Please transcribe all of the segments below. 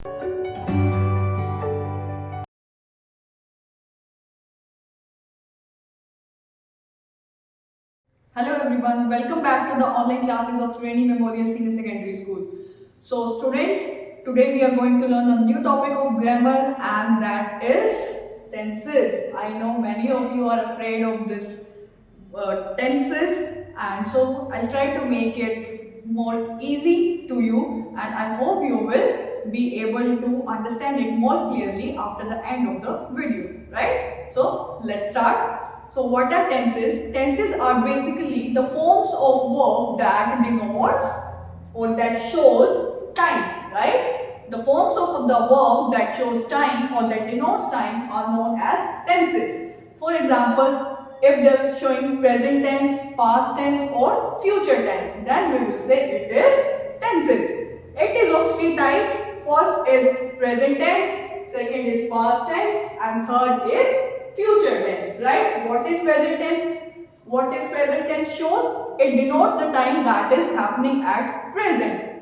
Hello everyone, welcome back to the online classes of Trinity Memorial Senior Secondary School. So students, today we are going to learn a new topic of grammar, and that is tenses. I know many of you are afraid of this tenses, and so I'll try to make it more easy to you, and I hope you will be able to understand it more clearly after the end of the video, right? So let's start. So what are tenses? Tenses are basically the forms of verb that denotes or that shows time, right? The forms of the verb that shows time or that denotes time are known as tenses. For example, if they are showing present tense, past tense or future tense, then we will say it is tenses. It is of three types. First is present tense, second is past tense, and third is future tense, right? What is present tense? What is present tense shows? It denotes the time that is happening at present.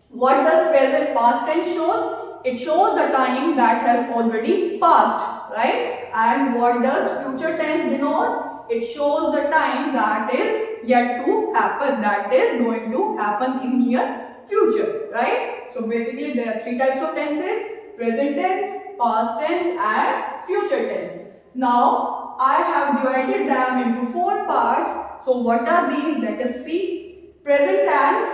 What does present past tense shows? It shows the time that has already passed, right? And what does future tense denotes? It shows the time that is yet to happen, that is going to happen in near future, right? So basically there are three types of tenses: present tense, past tense and future tense. Now I have divided them into four parts. So what are these? Let us see. Present tense,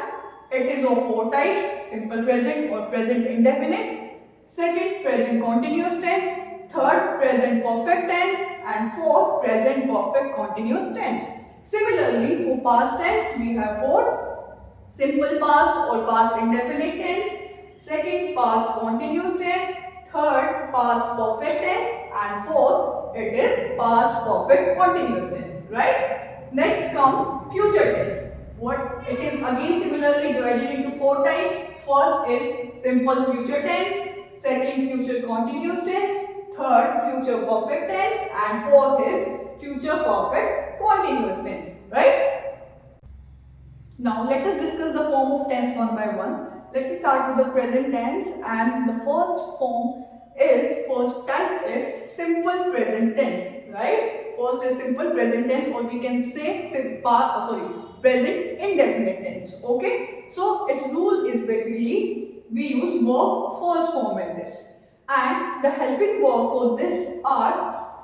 it is of four types: simple present or present indefinite. Second, present continuous tense. Third, present perfect tense. And fourth, present perfect continuous tense. Similarly, for past tense, we have four: simple past or past indefinite tense. Second, past continuous tense. Third, past perfect tense. And fourth, it is past perfect continuous tense. Right? Next come future tense. What it is again similarly divided into four types. First is simple future tense, second future continuous tense, third future perfect tense, and fourth is future perfect continuous tense, right? Now let us discuss the form of tense one by one. Let us start with the present tense, and the first type is simple present tense, right? First is simple present tense, or we can say present indefinite tense. Okay, so its rule is basically we use verb first form in this, and the helping verb for this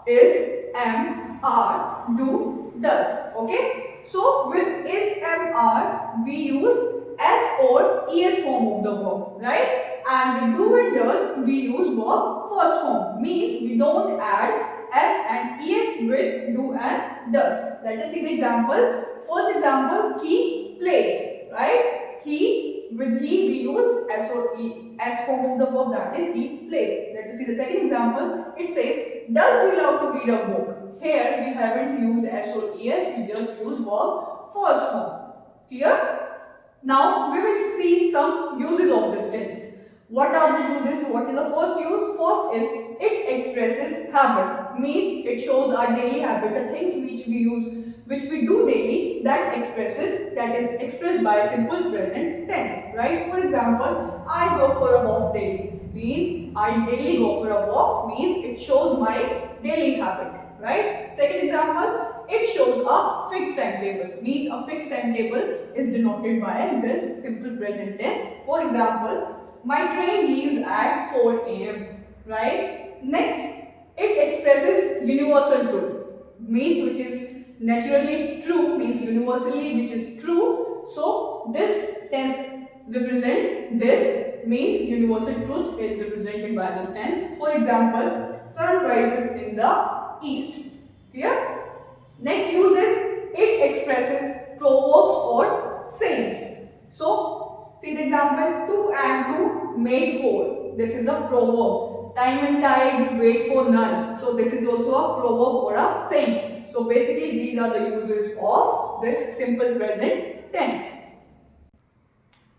is am, are, do, does. Okay, so with is, am, are we use s or es form of the verb, right? And with do and does we use verb first form, means we don't add s and es with do and does. Let us see the example. First example, he plays, right? He, with he we use s or e, s form of the verb, that is he plays. Let us see the second example. It says, does he love to read a book? Here we haven't used s or es, we just use verb first form. Clear? Now we will see some uses of this tense. What are the uses? What is the first use? First is it expresses habit, means it shows our daily habit, the things which we use, which we do daily, that is expressed by simple present tense, right? For example, I go for a walk daily, means I daily go for a walk, means it shows my daily habit, right? Second example, it shows a fixed timetable, means a fixed timetable is denoted by this simple present tense. For example, my train leaves at 4 a.m. right? Next, it expresses universal truth, means which is naturally true, means universally which is true. So this tense represents this, means universal truth is represented by this tense. For example, sun rises in the east. Clear? Next use is it expresses proverbs or sayings. So see the example, 2 and 2 made 4. This is a proverb. Time and tide wait for none. So this is also a proverb or a saying. So basically these are the uses of this simple present tense.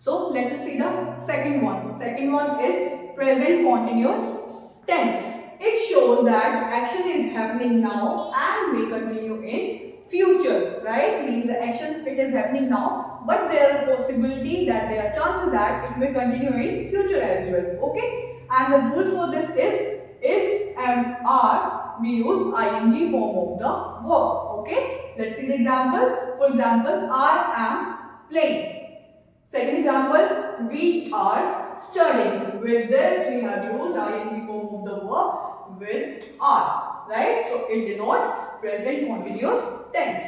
So let us see the second one. Second one is present continuous tense. It shows that action is happening now and may continue in future, right? Means the action, it is happening now, but there are possibility that there are chances that it may continue in future as well. Okay, and the rule for this is if and are, we use ing form of the verb. Okay, let's see the example. For example, I am playing. Second example, we are studying. With this, we have used ing form of the verb with are, right? So it denotes present continuous tense.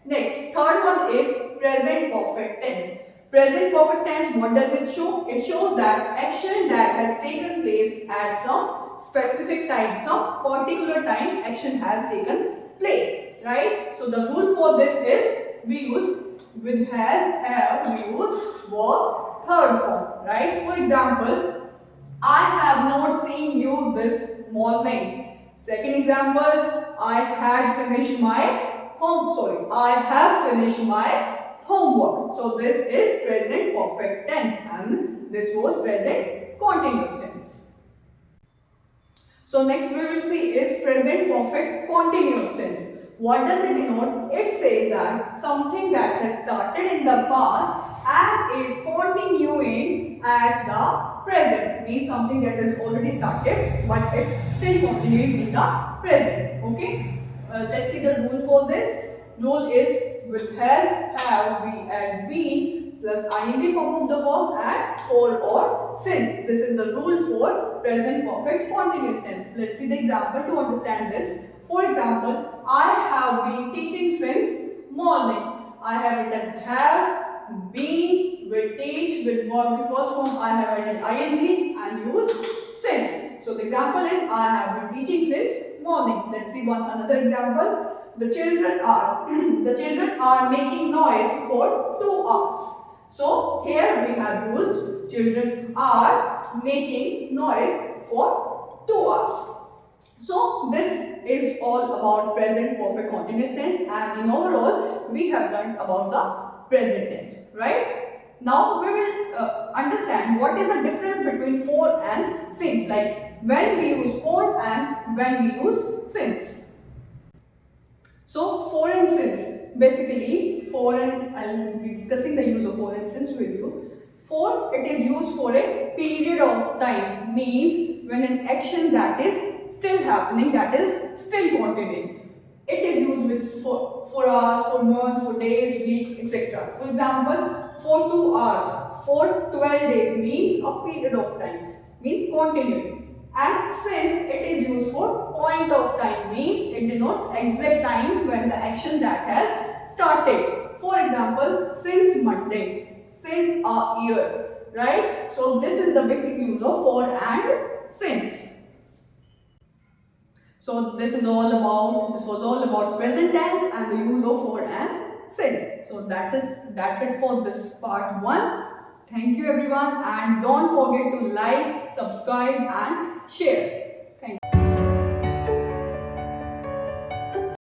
Next, third one is present perfect tense. Present perfect tense, what does it show? It shows that action that has taken place at some specific time, some particular time action has taken place, right? So the rule for this is we use with has, have, we use verb third form, right? For example, I have not seen you this morning. Second example, I have finished my homework. So this is present perfect tense and this was present continuous tense. So next we will see is present perfect continuous tense. What does it denote? It says that something that has started in the past and is continuing at the present. Means something that has already started but it's still continuing in the present. Okay. Let's see the rule for this. Rule is with has, have, we and been plus ing form of the verb and for or since. This is the rule for present perfect continuous tense. Let's see the example to understand this. For example, I have been teaching since morning. I have written have, been, with teach, with verb first form I have added ing and used since. So the example is I have been teaching since morning. Let's see another example. The children are making noise for 2 hours. So here we have used children are making noise for 2 hours. So this is all about present perfect continuous tense and in overall we have learned about the present tense, right? Now we will understand what is the difference between for and since, like when we use for and when we use since. So for and since, basically for and I'll be discussing the use of for and since with you. For, it is used for a period of time, means when an action that is still happening, that is still continuing. It is used with for hours, for months, for days, weeks, etc. For example, for 2 hours, for 12 days means a period of time, means continuing. And since, it is used for point of time, means it denotes exact time when the action that has started. For example, since Monday, since a year, right? So this is the basic use of for and since. So this was all about present tense and the use of for and since. So that's it for this part 1. Thank you everyone and don't forget to like, subscribe and share. Thank you.